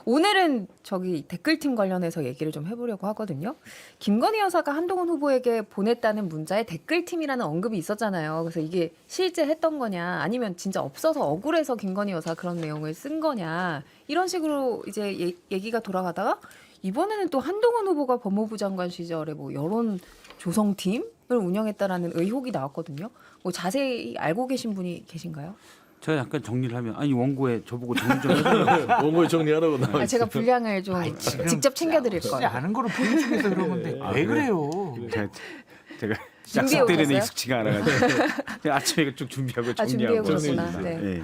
오늘은 저기 댓글팀 관련해서 얘기를 좀 해보려고 하거든요. 김건희 여사가 한동훈 후보에게 보냈다는 문자에 댓글팀이라는 언급이 있었잖아요. 그래서 이게 실제 했던 거냐, 아니면 진짜 없어서 억울해서 김건희 여사 그런 내용을 쓴 거냐, 이런 식으로 이제 얘기가 돌아가다가 이번에는 또 한동훈 후보가 법무부 장관 시절에 뭐 여론 조성팀을 운영했다라는 의혹이 나왔거든요. 뭐 자세히 알고 계신 분이 계신가요? 제가 약간 정리를 하면 아니 원고에 저보고 정리 좀 해달라고 원고에 정리하라고 나와. 제가 분량을 좀 직접 챙겨드릴 진짜 거예요. 아는 거를 보여주면서 그런 건데 왜 그래요? 제가 준비해 약속 때리는 오셨어요? 익숙치가 않아가지고 제가 아침에 쭉 준비하고 준비해 정리하고 오셨구나. 있습니다. 네. 예.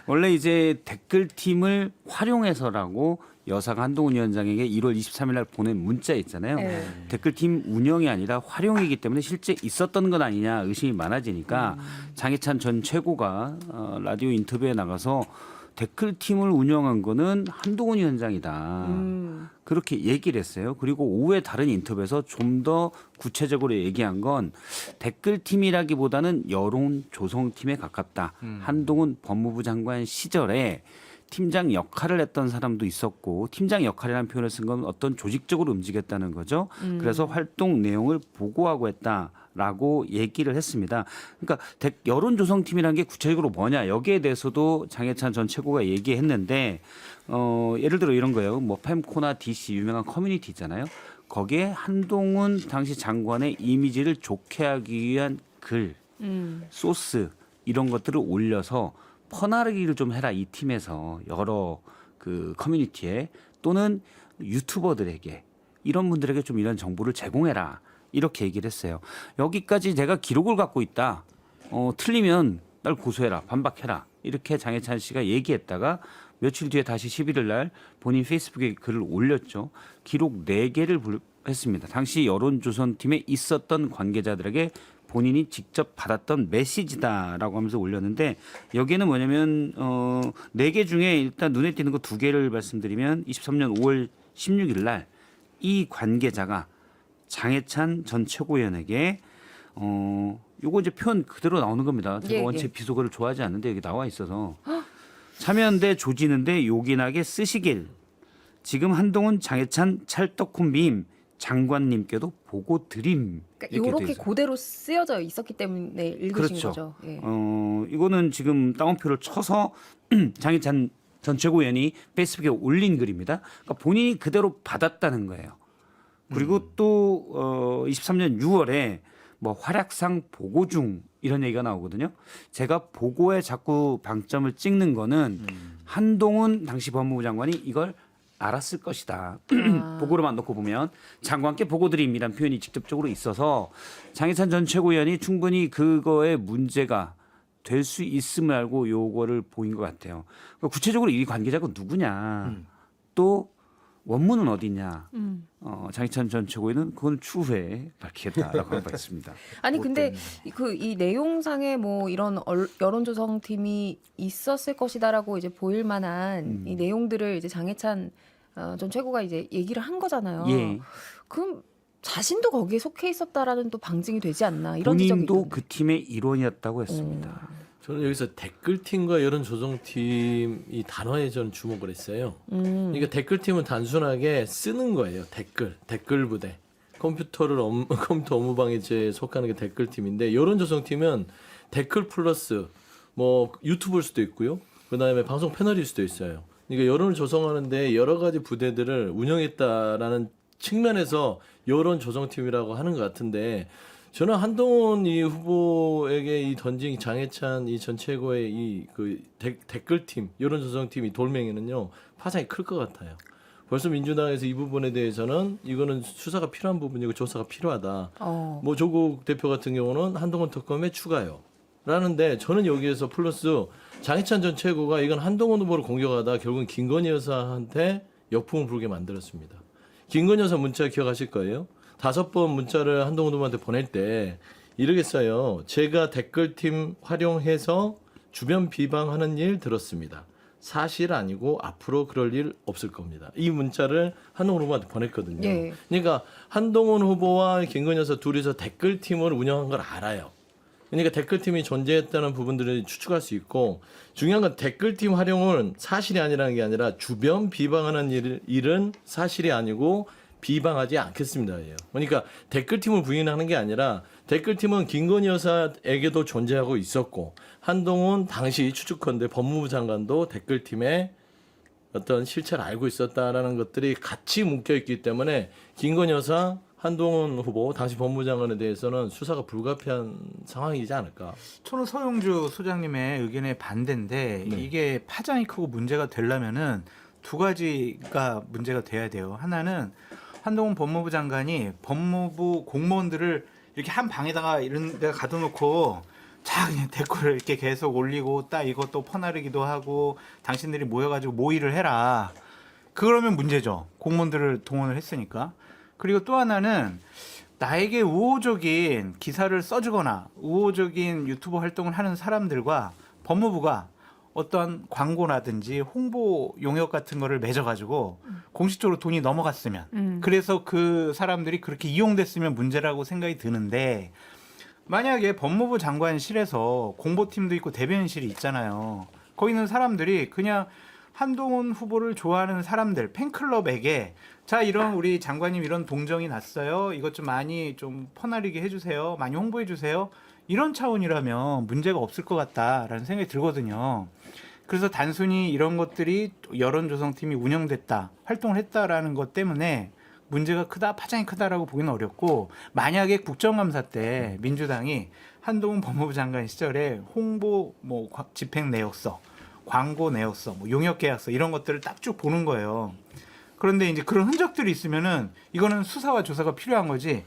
원래 이제 댓글팀을 활용해서라고 여사가 한동훈 위원장에게 1월 23일 날 보낸 문자 있잖아요. 네. 댓글팀 운영이 아니라 활용이기 때문에 실제 있었던 건 아니냐 의심이 많아지니까 장해찬 전 최고가 라디오 인터뷰에 나가서 댓글팀을 운영한 거는 한동훈 위원장이다. 그렇게 얘기를 했어요. 그리고 오후에 다른 인터뷰에서 좀 더 구체적으로 얘기한 건 댓글팀이라기보다는 여론 조성팀에 가깝다. 한동훈 법무부 장관 시절에 팀장 역할을 했던 사람도 있었고 팀장 역할이라는 표현을 쓴 건 어떤 조직적으로 움직였다는 거죠. 그래서 활동 내용을 보고하고 했다라고 얘기를 했습니다. 그러니까 여론 조성팀이라는 게 구체적으로 뭐냐 여기에 대해서도 장해찬 전 최고가 얘기했는데 예를 들어 이런 거예요. 뭐 팸코나 DC 유명한 커뮤니티 있잖아요. 거기에 한동훈 당시 장관의 이미지를 좋게 하기 위한 글, 소스 이런 것들을 올려서 퍼나르기를 좀 해라 이 팀에서 여러 그 커뮤니티에 또는 유튜버들에게 이런 분들에게 좀 이런 정보를 제공해라 이렇게 얘기를 했어요. 여기까지 내가 기록을 갖고 있다. 틀리면 날 고소해라 반박해라 이렇게 장해찬 씨가 얘기했다가 며칠 뒤에 다시 11일 날 본인 페이스북에 글을 올렸죠. 기록 4개를 했습니다. 당시 여론조선팀에 있었던 관계자들에게 본인이 직접 받았던 메시지다라고 하면서 올렸는데 여기에는 뭐냐면 4개 중에 일단 눈에 띄는 거 2개를 말씀드리면 23년 5월 16일 날 이 관계자가 장해찬 전 최고위원에게 요거 이제 표현 그대로 나오는 겁니다. 제가 원체 비속어를 좋아하지 않는데 여기 나와 있어서 참여연대 조지는데 요긴하게 쓰시길 지금 한동훈 장해찬 찰떡콤비임 장관님께도 보고 드림. 그러니까 이렇게 그대로 쓰여져 있었기 때문에 읽으신 그렇죠. 거죠. 예. 이거는 지금 따옴표를 쳐서 장해찬 전 최고위원이 페이스북에 올린 글입니다. 그러니까 본인이 그대로 받았다는 거예요. 그리고 또 23년 6월에 뭐 활약상 보고 중 이런 얘기가 나오거든요. 제가 보고에 자꾸 방점을 찍는 거는 한동훈 당시 법무부 장관이 이걸 알았을 것이다. 보고로만 놓고 보면 장관께 보고 드립니다는 표현이 직접적으로 있어서 장해찬 전 최고위원이 충분히 그거에 문제가 될 수 있음을 알고 요거를 보인 것 같아요. 그러니까 구체적으로 이 관계자가 누구냐 또 원문은 어디냐 장해찬 전 최고위는 그건 추후에 밝히겠다라고 한 바 있습니다. 아니 근데 이 내용상에 뭐 이런 여론조성팀이 있었을 것이다라고 이제 보일 만한 이 내용들을 이제 장해찬 전 최고가 이제 얘기를 한 거잖아요. 예. 그럼 자신도 거기에 속해 있었다라는 또 방증이 되지 않나 이런 지적이 본인도 있던데. 그 팀의 일원이었다고 했습니다. 저는 여기서 댓글팀과 여론조정팀 이 단어에 저는 주목을 했어요. 그러니까 댓글팀은 단순하게 쓰는 거예요. 댓글 부대. 컴퓨터 업무방해에 속하는 게 댓글팀인데 여론조정팀은 댓글 플러스 뭐 유튜브일 수도 있고요. 그다음에 방송 패널일 수도 있어요. 그러니까 여론을 조성하는데 여러 가지 부대들을 운영했다라는 측면에서 여론조정팀이라고 하는 것 같은데 저는 한동훈 이 후보에게 이 던진 장해찬 이 전 최고의 이 그 댓글팀 여론조정팀 이 돌멩이는요 파장이 클 것 같아요. 벌써 민주당에서 이 부분에 대해서는 이거는 수사가 필요한 부분이고 조사가 필요하다. 뭐 조국 대표 같은 경우는 한동훈 특검에 추가요. 라는데 저는 여기에서 플러스 장해찬 전 최고가 이건 한동훈 후보를 공격하다 결국은 김건희 여사한테 역풍을 불게 만들었습니다. 김건희 여사 문자 기억하실 거예요. 5번 문자를 한동훈 후보한테 보낼 때 이러겠어요. 제가 댓글팀 활용해서 주변 비방하는 일 들었습니다. 사실 아니고 앞으로 그럴 일 없을 겁니다. 이 문자를 한동훈 후보한테 보냈거든요. 예. 그러니까 한동훈 후보와 김건희 여사 둘이서 댓글팀을 운영한 걸 알아요. 그러니까 댓글팀이 존재했다는 부분들을 추측할 수 있고 중요한 건 댓글팀 활용은 사실이 아니라는 게 아니라 주변 비방하는 일은 사실이 아니고 비방하지 않겠습니다. 그러니까 댓글팀을 부인하는 게 아니라 댓글팀은 김건희 여사에게도 존재하고 있었고 한동훈 당시 추측컨대 법무부 장관도 댓글팀의 어떤 실체를 알고 있었다라는 것들이 같이 묶여 있기 때문에 김건희 여사, 한동훈 후보 당시 법무부 장관에 대해서는 수사가 불가피한 상황이지 않을까. 저는 서영주 소장님의 의견에 반대인데 네. 이게 파장이 크고 문제가 되려면은 두 가지가 문제가 돼야 돼요. 하나는 한동훈 법무부 장관이 법무부 공무원들을 이렇게 한 방에다가 이런 데 가둬놓고 자 그냥 댓글을 이렇게 계속 올리고 딱 이것도 퍼나르기도 하고 당신들이 모여가지고 모의를 해라. 그러면 문제죠. 공무원들을 동원을 했으니까. 그리고 또 하나는 나에게 우호적인 기사를 써주거나 우호적인 유튜브 활동을 하는 사람들과 법무부가 어떤 광고라든지 홍보 용역 같은 거를 맺어가지고 공식적으로 돈이 넘어갔으면 그래서 그 사람들이 그렇게 이용됐으면 문제라고 생각이 드는데 만약에 법무부 장관실에서 공보팀도 있고 대변인실이 있잖아요. 거기 있는 사람들이 그냥 한동훈 후보를 좋아하는 사람들 팬클럽에게 자 이런 우리 장관님 이런 동정이 났어요. 이것 좀 많이 좀 퍼나르게 해주세요. 많이 홍보해 주세요. 이런 차원이라면 문제가 없을 것 같다라는 생각이 들거든요. 그래서 단순히 이런 것들이 여론조성팀이 운영됐다, 활동을 했다라는 것 때문에 문제가 크다, 파장이 크다라고 보기는 어렵고 만약에 국정감사 때 민주당이 한동훈 법무부 장관 시절에 홍보 뭐 집행 내역서, 광고 내역서, 뭐 용역 계약서 이런 것들을 딱 쭉 보는 거예요. 그런데 이제 그런 흔적들이 있으면은 이거는 수사와 조사가 필요한 거지.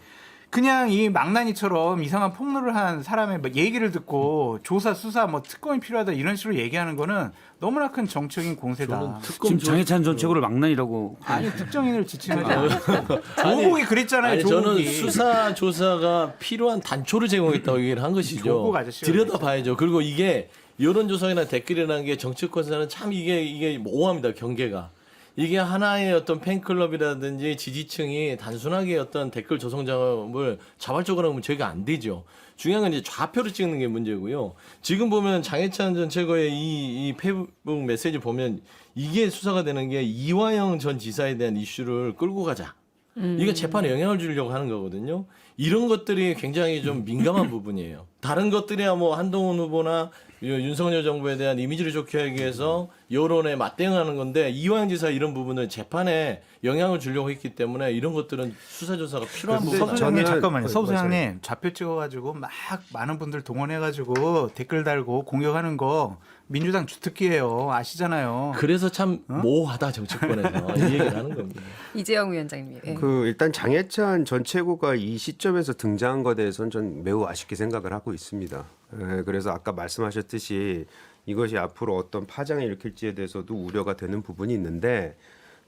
그냥 이 망나니처럼 이상한 폭로를 한 사람의 얘기를 듣고 조사, 수사, 뭐 특검이 필요하다 이런 식으로 얘기하는 거는 너무나 큰 정치적인 공세다. 지금 장해찬 전 최고를 망난이라고. 아니 특정인을 지칭하지 않았어요. 조국이 그랬잖아요. 아니 조국이. 저는 수사 조사가 필요한 단초를 제공했다고 얘기를 한 것이죠. 조국 아저씨가 들여다봐야죠. 그리고 이게 여론조사나 댓글이라는 게 정치권에서는 참 이게 모호합니다. 경계가. 이게 하나의 어떤 팬클럽이라든지 지지층이 단순하게 어떤 댓글 조성 작업을 자발적으로 하면 저희가 안 되죠. 중요한 건 이제 좌표를 찍는 게 문제고요. 지금 보면 장해찬 전 최고의 이 페이북 메시지 보면 이게 수사가 되는 게 이화영 전 지사에 대한 이슈를 끌고 가자. 이게 재판에 영향을 주려고 하는 거거든요. 이런 것들이 굉장히 좀 민감한 부분이에요. 다른 것들이야 뭐 한동훈 후보나 윤석열 정부에 대한 이미지를 좋게 하기 위해서 여론에 맞대응하는 건데 이화영 지사 이런 부분은 재판에 영향을 주려고 했기 때문에 이런 것들은 수사 조사가 필요한 부분이에요. 서부장님 잠깐만요. 서부장님 좌표 찍어가지고 막 많은 분들 동원해가지고 댓글 달고 공격하는 거 민주당 주특기예요. 아시잖아요. 그래서 참 모호하다 정치권에서 이 얘기를 하는 겁니다. 이재영 위원장님. 예. 일단 장해찬 전 최고가 이 시점에서 등장한 것에 대해서는 전 매우 아쉽게 생각을 하고 있습니다. 그래서 아까 말씀하셨듯이 이것이 앞으로 어떤 파장을 일으킬지에 대해서도 우려가 되는 부분이 있는데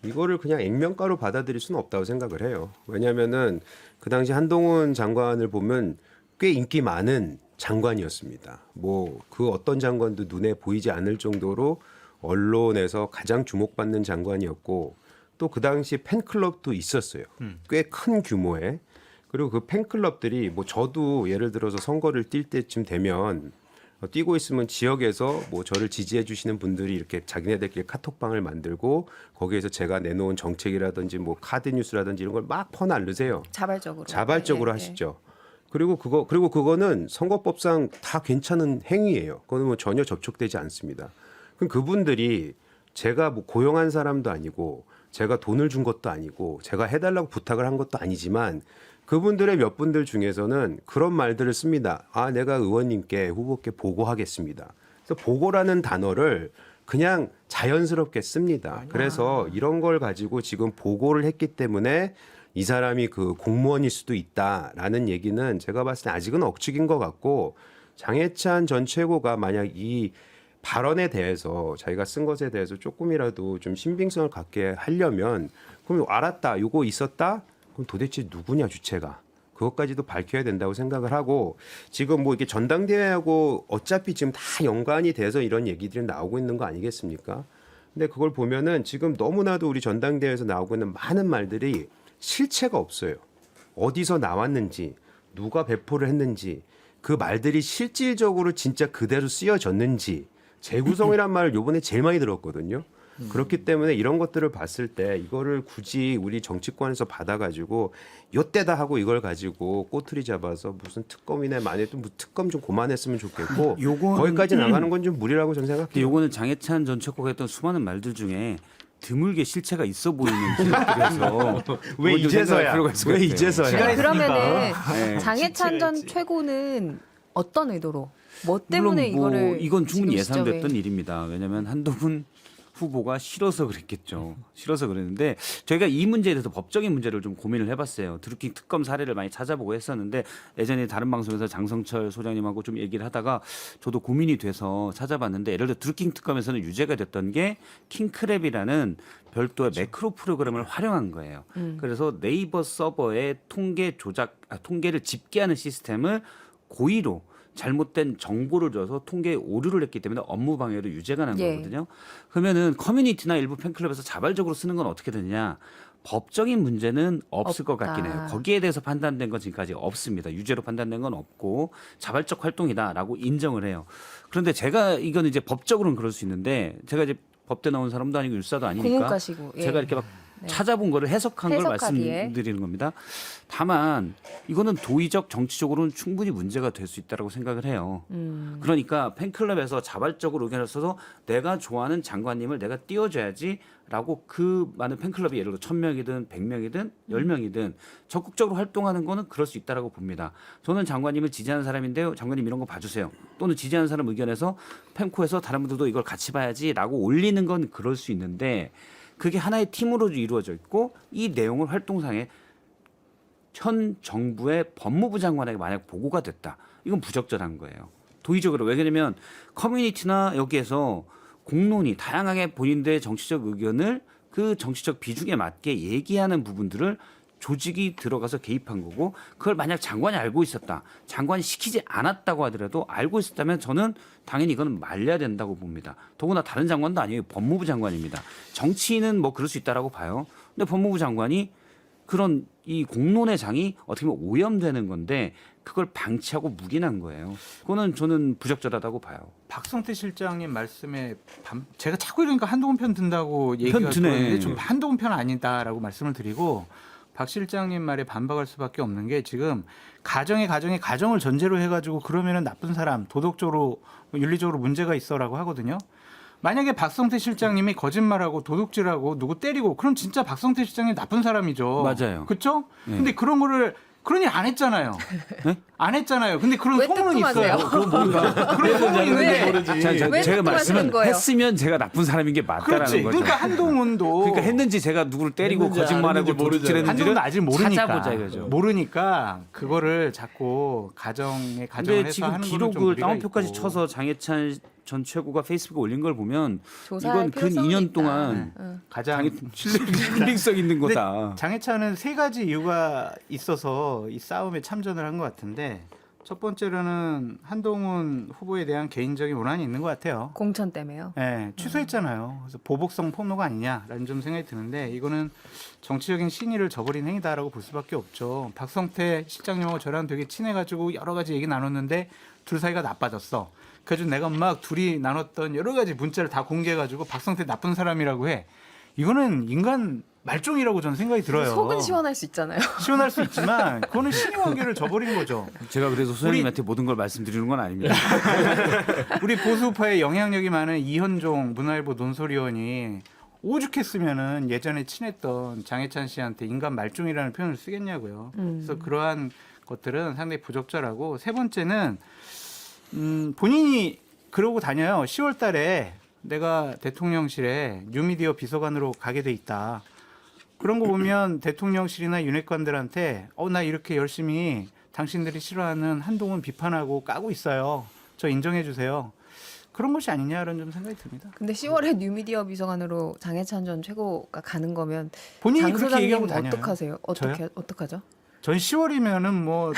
이거를 그냥 액면가로 받아들일 수는 없다고 생각을 해요. 왜냐하면은 그 당시 한동훈 장관을 보면 꽤 인기 많은 장관이었습니다. 뭐 그 어떤 장관도 눈에 보이지 않을 정도로 언론에서 가장 주목받는 장관이었고 또 그 당시 팬클럽도 있었어요. 꽤 큰 규모의. 그리고 그 팬클럽들이 뭐 저도 예를 들어서 선거를 뛸 때쯤 되면 뛰고 있으면 지역에서 뭐 저를 지지해 주시는 분들이 이렇게 자기네들끼리 카톡방을 만들고 거기에서 제가 내놓은 정책이라든지 뭐 카드 뉴스라든지 이런 걸 막 퍼날르세요. 자발적으로. 하시죠. 그리고 그거는 선거법상 다 괜찮은 행위예요. 그거는 뭐 전혀 접촉되지 않습니다. 그럼 그분들이 제가 뭐 고용한 사람도 아니고 제가 돈을 준 것도 아니고 제가 해달라고 부탁을 한 것도 아니지만 그분들의 몇 분들 중에서는 그런 말들을 씁니다. 아, 내가 의원님께 후보께 보고하겠습니다. 그래서 보고라는 단어를 그냥 자연스럽게 씁니다. 그래서 이런 걸 가지고 지금 보고를 했기 때문에 이 사람이 그 공무원일 수도 있다라는 얘기는 제가 봤을 때 아직은 억측인 것 같고 장해찬 전 최고가 만약 이 발언에 대해서 자기가 쓴 것에 대해서 조금이라도 좀 신빙성을 갖게 하려면 그럼 알았다, 요거 있었다? 그럼 도대체 누구냐 주체가? 그것까지도 밝혀야 된다고 생각을 하고 지금 뭐 이게 전당대회하고 어차피 지금 다 연관이 돼서 이런 얘기들이 나오고 있는 거 아니겠습니까? 근데 그걸 보면은 지금 너무나도 우리 전당대회에서 나오고 있는 많은 말들이 실체가 없어요. 어디서 나왔는지, 누가 배포를 했는지 그 말들이 실질적으로 진짜 그대로 쓰여졌는지 재구성이란 말을 요번에 제일 많이 들었거든요. 그렇기 때문에 이런 것들을 봤을 때 이거를 굳이 우리 정치권에서 받아가지고 요때다 하고 이걸 가지고 꼬투리 잡아서 무슨 특검이나 만약에 또 특검 좀 그만했으면 좋겠고 거기까지 나가는 건 좀 무리라고 저는 근데 생각해요. 요거는 장해찬 전 최고가 했던 수많은 말들 중에 드물게 실체가 있어 보이는 기록들에서 왜 이제서야? 왜 이제서야? 아니, 그러면은 네. 장해찬 전 최고는 어떤 의도로 뭐 때문에 물론 뭐 이거를 이건 충분히 지금 시점에 예상됐던 일입니다. 왜냐하면 한동훈 후보가 싫어서 그랬겠죠. 싫어서 그랬는데 저희가 이 문제에 대해서 법적인 문제를 좀 고민을 해봤어요. 드루킹 특검 사례를 많이 찾아보고 했었는데 예전에 다른 방송에서 장성철 소장님하고 좀 얘기를 하다가 저도 고민이 돼서 찾아봤는데 예를 들어 드루킹 특검에서는 유죄가 됐던 게 킹크랩이라는 별도의 매크로 프로그램을 활용한 거예요. 그래서 네이버 서버에 통계를 집계하는 시스템을 고의로 잘못된 정보를 줘서 통계에 오류를 했기 때문에 업무 방해로 유죄가 난 예. 거거든요. 그러면은 커뮤니티나 일부 팬클럽에서 자발적으로 쓰는 건 어떻게 되느냐? 법적인 문제는 없을 것 같긴 해요. 없다. 거기에 대해서 판단된 건 지금까지 없습니다. 유죄로 판단된 건 없고 자발적 활동이다라고 인정을 해요. 그런데 제가 이건 이제 법적으로는 그럴 수 있는데 제가 이제 법대 나온 사람도 아니고 율사도 아니니까 공무과시고 예. 제가 이렇게 막 찾아본 거를 해석한 걸 해석하기에. 말씀드리는 겁니다. 다만 이거는 도의적 정치적으로는 충분히 문제가 될 수 있다고 생각을 해요. 그러니까 팬클럽에서 자발적으로 의견을 써서 내가 좋아하는 장관님을 내가 띄워줘야지라고 그 많은 팬클럽이 예를 들어 1000명이든 100명이든 10명이든 적극적으로 활동하는 거는 그럴 수 있다고 봅니다. 저는 장관님을 지지하는 사람인데요. 장관님 이런 거 봐주세요. 또는 지지하는 사람 의견에서 팬코에서 다른 분들도 이걸 같이 봐야지라고 올리는 건 그럴 수 있는데 그게 하나의 팀으로 이루어져 있고 이 내용을 활동상에 현 정부의 법무부 장관에게 만약 보고가 됐다. 이건 부적절한 거예요. 도의적으로. 왜냐하면 커뮤니티나 여기에서 공론이 다양하게 본인들의 정치적 의견을 그 정치적 비중에 맞게 얘기하는 부분들을 조직이 들어가서 개입한 거고 그걸 만약 장관이 알고 있었다. 장관이 시키지 않았다고 하더라도 알고 있었다면 저는 당연히 이거는 말려야 된다고 봅니다. 더구나 다른 장관도 아니에요. 법무부 장관입니다. 정치인은 뭐 그럴 수 있다라고 봐요. 근데 법무부 장관이 그런 이 공론의 장이 어떻게 보면 오염되는 건데 그걸 방치하고 묵인한 거예요. 그거는 저는 부적절하다고 봐요. 박성태 실장님 말씀에 제가 자꾸 이러니까 한동훈 편 든다고 얘기가 드네. 들었는데 좀 한동훈 편 아니다라고 말씀을 드리고 박 실장님 말에 반박할 수밖에 없는 게 지금 가정을 전제로 해가지고 그러면은 나쁜 사람 도덕적으로 윤리적으로 문제가 있어라고 하거든요. 만약에 박성태 실장님이 거짓말하고 도둑질하고 누구 때리고 그럼 진짜 박성태 실장님 나쁜 사람이죠. 맞아요. 그렇죠? 네. 근데 그런 거를 그런 일 안 했잖아요. 안 했잖아요. 근데 그런 왜 소문은 있어요. 뜨끔하세요? 그건 뭔가 그런 소문이 있는데 모르지. 왜 제가 뜨끔하시는 말씀은 거예요? 했으면 제가 나쁜 사람인 게 맞다라는 그렇지. 거죠. 그러니까 한동훈도 그러니까 했는지 제가 누구를 때리고 했는지 거짓말하고 안 했는지 도둑질했는지를 한동훈은 아직 모르니까 찾아보자 이거죠. 모르니까 그거를 자꾸 가정을 근데 해서 지금 하는 거는 좀 기록을 무리가 따옴표까지 있고. 쳐서 장해찬 전 최고가 페이스북에 올린 걸 보면 조사할 이건 근 필요성은 2년 있다. 동안 가장 신빙성 있는 근데 거다. 장해찬은 세 가지 이유가 있어서 이 싸움에 참전을 한 것 같은데 첫 번째로는 한동훈 후보에 대한 개인적인 원한이 있는 것 같아요. 공천 때문에요. 네, 취소했잖아요. 그래서 보복성 폭로가 아니냐라는 좀 생각이 드는데 이거는 정치적인 신의를 저버린 행위다라고 볼 수밖에 없죠. 박성태 실장님하고 저랑 되게 친해가지고 여러 가지 얘기 나눴는데 둘 사이가 나빠졌어. 그래서 내가 막 둘이 나눴던 여러 가지 문자를 다 공개해가지고 박성태 나쁜 사람이라고 해. 이거는 인간 말종이라고 저는 생각이 들어요. 속은 시원할 수 있잖아요. 시원할 수 있지만 그거는 신의 관계를 저버린 거죠. 제가 그래서 소장님한테 모든 걸 말씀드리는 건 아닙니다. 우리 보수파에 영향력이 많은 이현종 문화일보 논설위원이 오죽했으면은 예전에 친했던 장해찬 씨한테 인간 말종이라는 표현을 쓰겠냐고요. 그래서 그러한 것들은 상당히 부적절하고 세 번째는 본인이 그러고 다녀요. 10월 달에 내가 대통령실에 뉴미디어 비서관으로 가게 돼 있다. 그런 거 보면 대통령실이나 윤핵관들한테 나 이렇게 열심히 당신들이 싫어하는 한동훈 비판하고 까고 있어요. 저 인정해 주세요. 그런 것이 아니냐라는 좀 생각이 듭니다. 근데 10월에 뉴미디어 비서관으로 장해찬 전 최고가 가는 거면 본인이 장 그렇게 소장님 얘기하고 다녀요. 어떡하세요? 어떡하죠? 전 10월이면은 뭐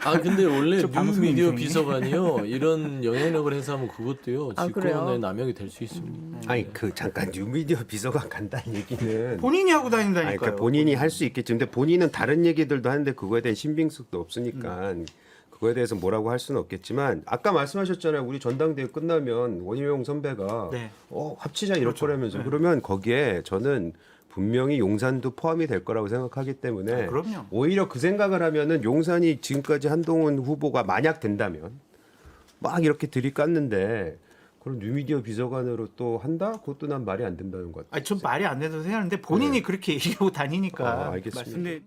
아 근데 원래 저 방송 뉴미디어 인생이. 비서관이요 이런 영향력을 행사하면 그것도요 아, 그래요? 직권의 남용이 될 수 있습니다. 아니 그 잠깐 뉴미디어 비서관 간다는 얘기는 본인이 하고 다닌다니까요. 아니, 그러니까 본인이 할 수 있겠지. 근데 본인은 다른 얘기들도 하는데 그거에 대한 신빙성도 없으니까 그거에 대해서 뭐라고 할 수는 없겠지만 아까 말씀하셨잖아요. 우리 전당대회 끝나면 원희룡 선배가 네. 합치자 이럴 그렇죠. 거라면서 네. 그러면 거기에 저는 분명히 용산도 포함이 될 거라고 생각하기 때문에 그럼요. 오히려 그 생각을 하면은 용산이 지금까지 한동훈 후보가 만약 된다면 막 이렇게 들이깠는데 그럼 뉴미디어 비서관으로 또 한다? 그것도 난 말이 안 된다는 것 같아요. 좀 말이 안 돼도 생각하는데 본인이 그렇게 얘기하고 다니니까 알겠습니다. 근데